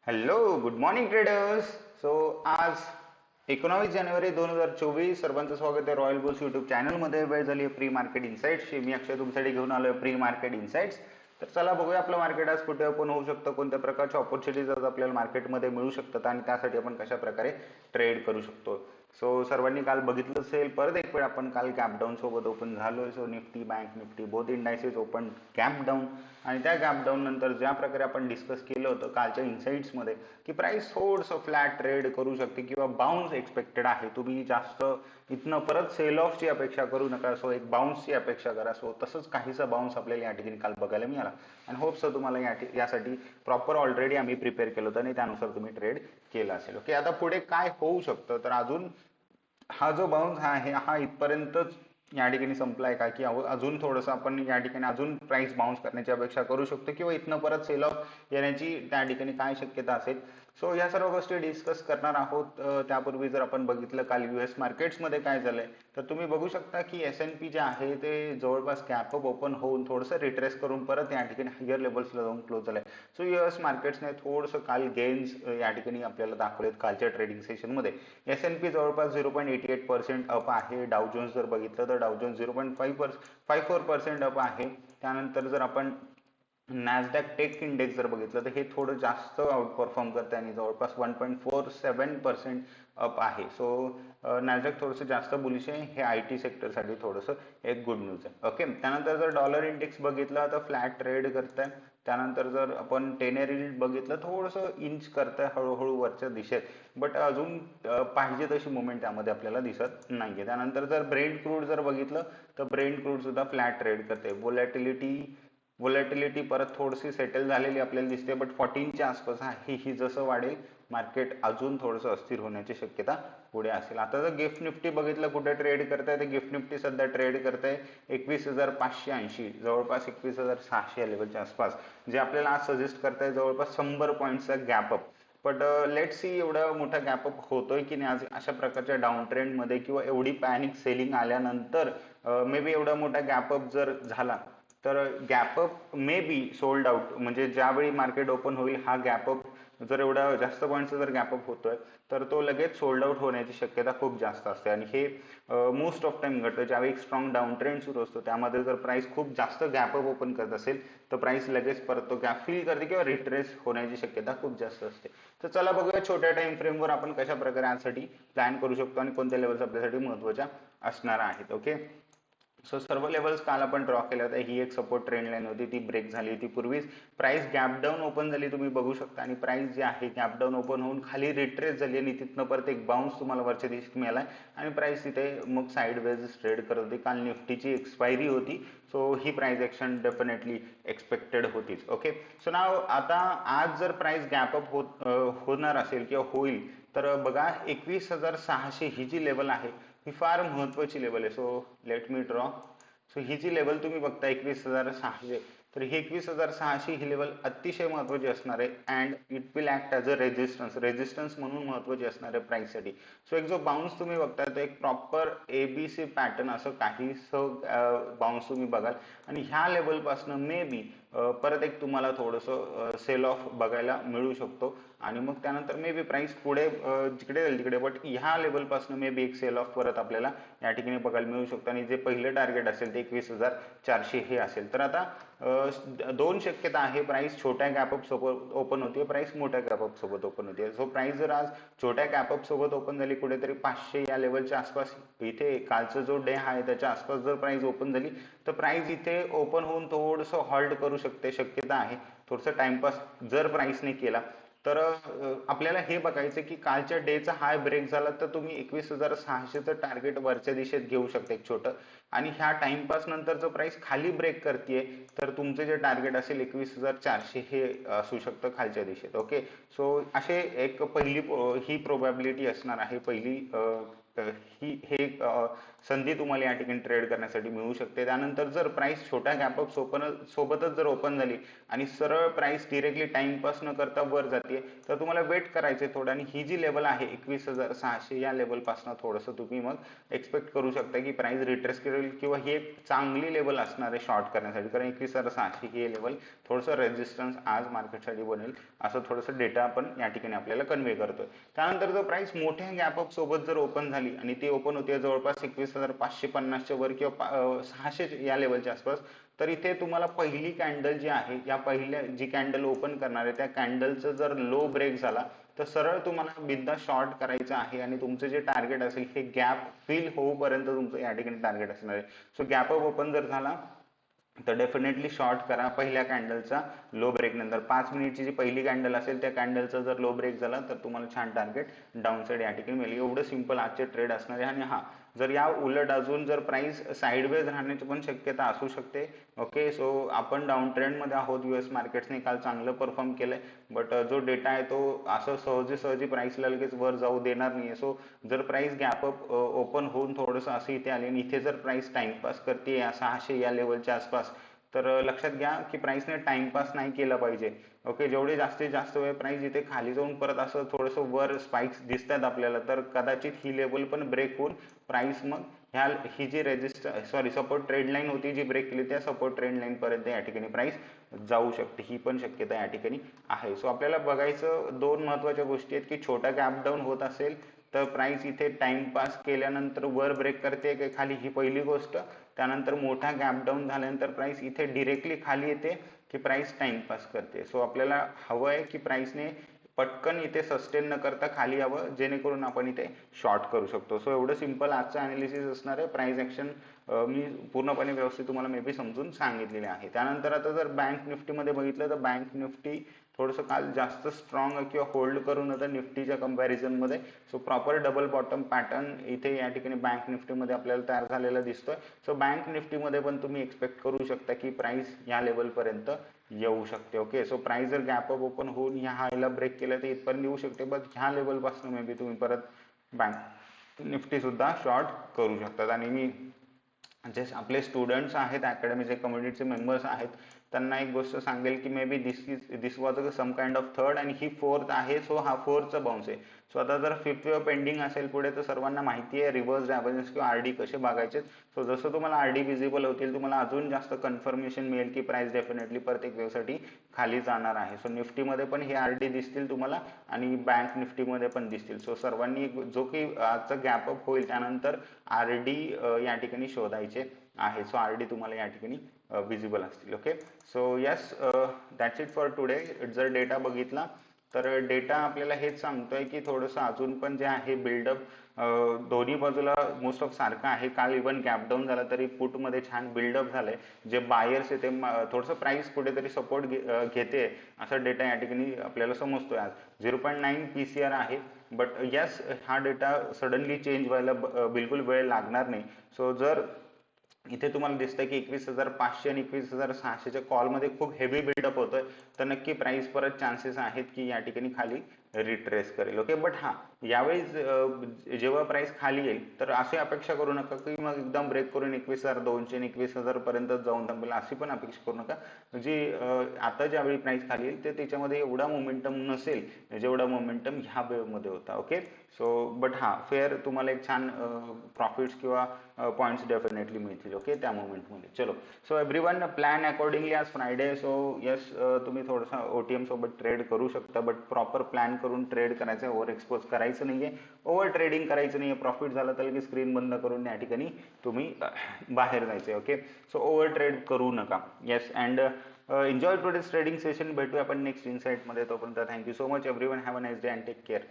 Hello, good morning traders. So आज 19 जानेवारी 2024 सर्वांचं स्वागत आहे रॉयल बुल्स युट्यूब चॅनलमध्ये. वेळ झाली आहे प्री मार्केट इन्साइट्सची. मी अक्षय तुमच्यासाठी घेऊन आलोय प्री मार्केट इन्साइट्स. तर चला बघूया आपलं मार्केट आज कुठे ओपन होऊ शकतं, कोणत्या प्रकारच्या ऑपॉर्च्युनिटीज आज आपल्याला मार्केटमध्ये मिळू शकतात आणि त्यासाठी आपण कशा प्रकारे ट्रेड करू शकतो. सो सर्वांनी काल बघितलं असेल, परत एक वेळ आपण काल गॅप डाऊन सोबत ओपन झालोय. So Nifty, bank Nifty both indices open gap down. आणि त्या गॅप डाऊन नंतर ज्या प्रकारे आपण डिस्कस केलं होतं कालच्या इन्साइट्समध्ये की प्राइस थोडंसं फ्लॅट ट्रेड करू शकते किंवा बाउन्स एक्सपेक्टेड आहे, तुम्ही जास्त इथनं परत सेल ऑफची अपेक्षा करू नका. सो एक बाउन्सची अपेक्षा करा. सो तसंच काहीसा बाउन्स आपल्याला या ठिकाणी काल बघायला मिळाला आणि होप्स तुम्हाला यासाठी प्रॉपर ऑलरेडी आम्ही प्रिपेअर केलं होतं आणि त्यानुसार तुम्ही ट्रेड केला असेल. ओके, आता पुढे काय होऊ शकतं, तर अजून हा जो बाउन्स आहे हा इथपर्यंतच या ठिकाणी संपलाय का, की अजून थोडंसं आपण या ठिकाणी अजून प्राइस बाउन्स करण्याची अपेक्षा करू शकतो किंवा इथनं परत सेल ऑफ येण्याची त्या ठिकाणी काय शक्यता असेल. सो या सर्व गोष्टी डिस्कस करणार आहोत. त्यापूर्वी जर आपण बघितलं काल US मार्केट्समध्ये काय झालंय, तर तुम्ही बघू शकता की S&P जे आहे ते जवळपास गॅप अप ओपन होऊन थोडंसं रिट्रेस करून परत या ठिकाणी हायर लेवल्सला जाऊन क्लोज झालंय. सो US मार्केट्सने थोडंसं काल गेन्स या ठिकाणी आपल्याला दाखवलेत कालच्या ट्रेडिंग सेशनमध्ये. S&P जवळपास 0.88% अप आहे. डाव जोन्स जर बघितलं तर डाव जोन्स 0.54% अप आहे. त्यानंतर जर आपण नॅसडॅक टेक इंडेक्स जर बघितलं तर हे थोडं जास्त आउट परफॉर्म करतं आणि जवळपास 1.47% अप आहे. सो नॅसडॅक थोडंसं जास्त बुलिश आहे. हे IT सेक्टरसाठी थोडंसं एक गुड न्यूज आहे. ओके, त्यानंतर जर डॉलर इंडेक्स बघितलं तर फ्लॅट ट्रेड करताय. त्यानंतर जर आपण 10 year बघितलं थोडंसं इंच करताय हळूहळू वरच्या दिशेत, बट अजून पाहिजे तशी मुवमेंट त्यामध्ये आपल्याला दिसत नाहीये. त्यानंतर जर ब्रेंट क्रूड जर बघितलं तर ब्रेंट क्रूड सुद्धा फ्लॅट ट्रेड करते. व्होलॅटिलिटी परत थोडीशी सेटल झालेली आपल्याला दिसते, बट 14च्या आसपास आहे. ही जसं वाढेल मार्केट अजून थोडंसं अस्थिर होण्याची शक्यता पुढे असेल. आता जर गिफ्ट निफ्टी बघितलं कुठे ट्रेड करताय, तर गिफ्ट निफ्टी सध्या ट्रेड करताय 21,580, जवळपास 21,600 या लेवलच्या आसपास, जे आपल्याला आज सजेस्ट करताय जवळपास 100 पॉईंटचा gap up. But let see एवढा मोठा गॅप अप होतोय की नाही आज अशा प्रकारच्या डाऊन ट्रेंडमध्ये किंवा एवढी पॅनिक सेलिंग आल्यानंतर. मे बी एवढा मोठा गॅप अप जर झाला तर gap up may be sold out, म्हणजे ज्यावेळी मार्केट ओपन होईल हा गॅप अप जर एवढा जास्त पॉईंटचा जर गॅप अप होतोय तर तो लगेच सोल्ड आउट होण्याची शक्यता खूप जास्त असते. आणि हे मोस्ट ऑफ टाइम घडतं ज्यावेळी एक स्ट्रॉंग डाऊन ट्रेंड सुरू असतो. त्यामध्ये जर प्राइस खूप जास्त गॅप अप ओपन करत असेल तर प्राइस लगेच परत तो गॅप फिल करते किंवा रिट्रेस होण्याची शक्यता खूप जास्त असते. तर चला बघूया छोट्या टाइम फ्रेमवर आपण कशा प्रकारे यासाठी प्लॅन करू शकतो आणि कोणत्या लेवल्स आपल्यासाठी महत्त्वाच्या असणार आहेत. ओके, सो सर्व लेवल्स काल आपण ड्रॉ केल्या होत्या. ही एक सपोर्ट ट्रेंड लाईन होती, ती ब्रेक झाली होती. पूर्वीच प्राइस गॅप डाऊन ओपन झाली तुम्ही बघू शकता आणि प्राइस जी आहे गॅप डाऊन ओपन होऊन खाली रिट्रेस झाली आणि तिथनं परत एक बाउन्स तुम्हाला वरच्या दिशेत मिळालाय आणि प्राइस तिथे मग साईड वेज ट्रेड करत होती. काल निफ्टीची एक्सपायरी होती, सो ही प्राइस ऍक्शन डेफिनेटली एक्सपेक्टेड होतीच. ओके, सो नाव आता आज जर प्राइस गॅप अप होणार असेल किंवा होईल तर बघा 21,600 ही जी लेवल आहे ही फार महत्वाची लेवल आहे. So let me draw. So ही जी लेवल तुम्ही बघता 21,600, तर ही 21,600 ही लेवल अतिशय महत्वाची असणार आहे and it will act as a resistance म्हणून महत्वाची असणार आहे प्राइससाठी. सो एक जो बाउन्स तुम्ही बघताय तो एक प्रॉपर ABC पॅटर्न असं काहीसं बाउन्स तुम्ही बघाल आणि ह्या लेवलपासून मे बी परत एक तुम्हाला थोडंसं सेल ऑफ बघायला मिळू शकतो आणि मग त्यानंतर मे बी प्राइस पुढे जिकडे जाईल तिकडे, बट ह्या लेवलपासून मे बी एक सेल ऑफ परत आपल्याला या ठिकाणी बघायला मिळू शकतो आणि जे पहिलं टार्गेट असेल ते 21,400 हे असेल. तर आता दोन शक्यता आहे. प्राइस छोट्या गॅपअप सोबत ओपन होते, प्राइस मोठ्या गॅपअप सोबत ओपन होते. सो प्राइस जर आज छोट्या गॅपअप सोबत ओपन झाली कुठेतरी 500 या लेवलच्या आसपास, इथे कालचा जो डे आहे त्याच्या आसपास जर प्राइस ओपन झाली तर प्राइस इथे ओपन होऊन थोडंसं हॉल्ट करू शकते, शक्यता आहे. थोडंसं टाइमपास जर प्राइसने केला तर आपल्याला हे बघायचं की कालच्या डेचा हाय ब्रेक झाला तर तुम्ही 21,600चं टार्गेट वरच्या दिशेत घेऊ शकता एक छोटं, आणि ह्या टाइमपास नंतर जर प्राइस खाली ब्रेक करते तर तुमचं जे टार्गेट असेल 21,400 हे असू शकतं खालच्या दिशेत. ओके, सो असे एक पहिली ही प्रोबॅबिलिटी असणार आहे, पहिली ही हे एक संधी तुम्हाला या ठिकाणी ट्रेड करण्यासाठी मिळू शकते. त्यानंतर जर प्राइस छोट्या गॅपअप सोबतच जर ओपन झाली आणि सरळ प्राइस डिरेक्टली टाइमपास न करता वर जाते, तर तुम्हाला वेट करायचे थोडं, आणि ही जी लेवल आहे 21,600 या लेवल पासून थोडंसं तुम्ही मग एक्सपेक्ट करू शकता की प्राइस रिट्रेस करेल, किंवा ही एक चांगली लेवल असणार आहे शॉर्ट करण्यासाठी. कारण 21,600 हे लेवल थोडंसं रेजिस्टन्स आज मार्केटसाठी बनेल, असं थोडंसं डेटा आपण या ठिकाणी आपल्याला कन्वे करतोय. त्यानंतर जर प्राइस मोठ्या गॅपअप सोबत जर ओपन झाली आणि ती ओपन होते जवळपास 21,550 वर किंवा 600 या लेवलच्या आसपास, तर इथे तुम्हाला पहिली कॅन्डल जी आहे, या पहिल्या जी कॅन्डल ओपन करणार आहे त्या कॅन्डलचा जर लो ब्रेक झाला तर सरळ तुम्हाला बिंदा शॉर्ट करायचं आहे, आणि तुमचं जे टार्गेट असेल हे गॅप फिल होऊपर्यंत तुमचं या ठिकाणी टार्गेट असणार आहे. सो गॅपअप ओपन जर झाला तर डेफिनेटली शॉर्ट करा पहिल्या कॅन्डलचा लो ब्रेक नंतर. 5 मिनिटची जी पहिली कॅन्डल असेल त्या कॅन्डलचा जर लो ब्रेक झाला तर तुम्हाला छान टार्गेट डाऊन साईड या ठिकाणी मिळेल. एवढं सिंपल आजचे ट्रेड असणार आहे. आणि हा, जर या उलट अजून जर प्राइस साईडवेज राहण्याची पण शक्यता असू शकते. ओके, सो आपण डाऊन ट्रेंड मध्ये आहोत. US मार्केट्सने काल चांगलं परफॉर्म केलंय, बट जो डेटा आहे तो असं सहजी प्राइसला लगेच वर जाऊ देणार नाहीये. सो जर प्राइस गॅपअप ओपन होऊन थोडंसं असं इथे आले आणि इथे जर प्राइस टाइमपास करते 600 या लेवलच्या आसपास, तर लक्षात घ्या की प्राइसने टाइमपास नाही केला पाहिजे. ओके, जेवढे जास्तीत जास्त वेळ प्राइस इथे खाली जाऊन परत असं थोडंसं वर स्पाइक्स दिसतात आपल्याला, तर कदाचित ही लेवल पण ब्रेक होऊन प्राइस मग ही जी सपोर्ट ट्रेंड लाईन होती जी ब्रेक केली, त्या सपोर्ट ट्रेंड लाईन पर्यंत या ठिकाणी प्राइस जाऊ शकते. ही पण शक्यता या ठिकाणी आहे. सो आपल्याला बघायचं दोन महत्वाच्या गोष्टी आहेत की छोटा गॅप डाऊन होत असेल तर प्राइस इथे टाइमपास केल्यानंतर वर ब्रेक करते की खाली, ही पहिली गोष्ट. त्यानंतर मोठा गॅप डाऊन झाल्यानंतर प्राइस इथे डिरेक्टली खाली येते की प्राइस टाइमपास करते. सो आपल्याला हवं आहे की प्राइसने पटकन इथे सस्टेन न करता खाली यावं, जेणेकरून आपण इथे शॉर्ट करू शकतो. सो एवढं सिंपल आजचं अनालिसिस असणार आहे. प्राइस ऍक्शन मी पूर्णपणे व्यवस्थित तुम्हाला मे बी समजून सांगितलेले आहे. त्यानंतर आता जर बँक निफ्टीमध्ये बघितलं तर बँक निफ्टी थोडंसं काल जास्त स्ट्रॉंग किंवा होल्ड करून होतं निफ्टीच्या कंपॅरिझन मध्ये. So proper double bottom pattern इथे या ठिकाणी बँक निफ्टीमध्ये आपल्याला तयार झालेला दिसतोय. सो बँक निफ्टीमध्ये पण तुम्ही एक्सपेक्ट करू शकता की प्राइस या लेवल पर्यंत येऊ शकते. ओके, सो प्राइस जर गॅपअप ओपन होऊन ह्या हायला ब्रेक केलं तर इथपर्यंत येऊ शकते, बट ह्या लेवल पासून मे बी तुम्ही परत बँक निफ्टी सुद्धा शॉर्ट करू शकतात. आणि मी जे आपले स्टुडंट्स आहेत अकॅडमीचे कम्युनिटीचे मेंबर्स आहेत त्यांना एक गोष्ट सांगेल की may be this was some kind of third आणि ही फोर्थ आहे. सो हा फोर्थचा बाउन्स आहे. सो आता जर फिफ्थ वेव पेंडिंग असेल पुढे तर सर्वांना माहिती आहे रिव्हर्स डायव्हर्जन्स किंवा आरडी कसे बघायचे. सो जसं तुम्हाला आरडी विजिबल होतील तुम्हाला अजून जास्त कन्फर्मेशन मिळेल की प्राइस डेफिनेटली प्रत्येक वेवसाठी खाली जाणार आहे. सो निफ्टीमध्ये पण हे आरडी दिसतील तुम्हाला आणि बँक निफ्टीमध्ये पण दिसतील. सो सर्वांनी जो की आजचा गॅपअप होईल त्यानंतर आरडी या ठिकाणी शोधायचे आहे. सो आरडी तुम्हाला या ठिकाणी विजिबल असतील. Okay, so yes, that's it for today. जर डेटा बघितला तर डेटा आपल्याला हेच सांगतोय की थोडंसं अजून पण जे आहे बिल्डअप दोन्ही बाजूला मोस्ट ऑफ सारखं आहे. काल इव्हन गॅप डाऊन झाला तरी पुट मध्ये छान बिल्डअप झालंय. जे बायर्स आहे ते थोडंसं प्राइस कुठेतरी सपोर्ट घेते असा डेटा या ठिकाणी आपल्याला समजतोय. आज 0.9 PCR आहे, बट यस हा डेटा सडनली चेंज व्हायला बिलकुल वेळ लागणार नाही. सो जर इथे तुम्हाला दिसतंय की 21,500 आणि 21,600च्या कॉलमध्ये खूप हेवी बिल्डअप होतोय, तर नक्की प्राइस परत चान्सेस आहेत की या ठिकाणी खाली रिट्रेस करेल. ओके, बट हा यावेळी जेव्हा प्राइस खाली येईल तर अशी अपेक्षा करू नका की मग एकदम ब्रेक करून 21,200 आणि 20,000 पर्यंत जाऊन थांबेल, अशी पण अपेक्षा करू नका. जी आता ज्यावेळी प्राइस खाली येईल ते त्याच्यामध्ये एवढा मोमेंटम नसेल जेवढा मोमेंटम ह्या वेव मध्ये होता. ओके, सो बट हा फेअर तुम्हाला एक छान प्रॉफिट्स किंवा पॉइंट्स डेफिनेटली मिळतील. ओके, त्या मोमेंटमध्ये. चलो, सो एव्हरीवन प्लॅन अकॉर्डिंगली. आज फ्रायडे, सो यस तुम्ही थोडंसं OTM सोबत ट्रेड करू शकता, बट प्रॉपर प्लॅन करून ट्रेड करायचं, ओव्हर एक्सपोज करायचं नाहीये, ओव्हर ट्रेडिंग करायचं नाहीये. प्रॉफिट झालं तर की स्क्रीन बंद करून या ठिकाणी तुम्ही बाहेर जायचंय. ओके, सो ओव्हर ट्रेड करू नका. Yes, and enjoy today's trading session. भेटूया आपण नेक्स्ट इनसाइट मध्ये. तोपर्यंत thank you so much everyone. Have a nice day and take care.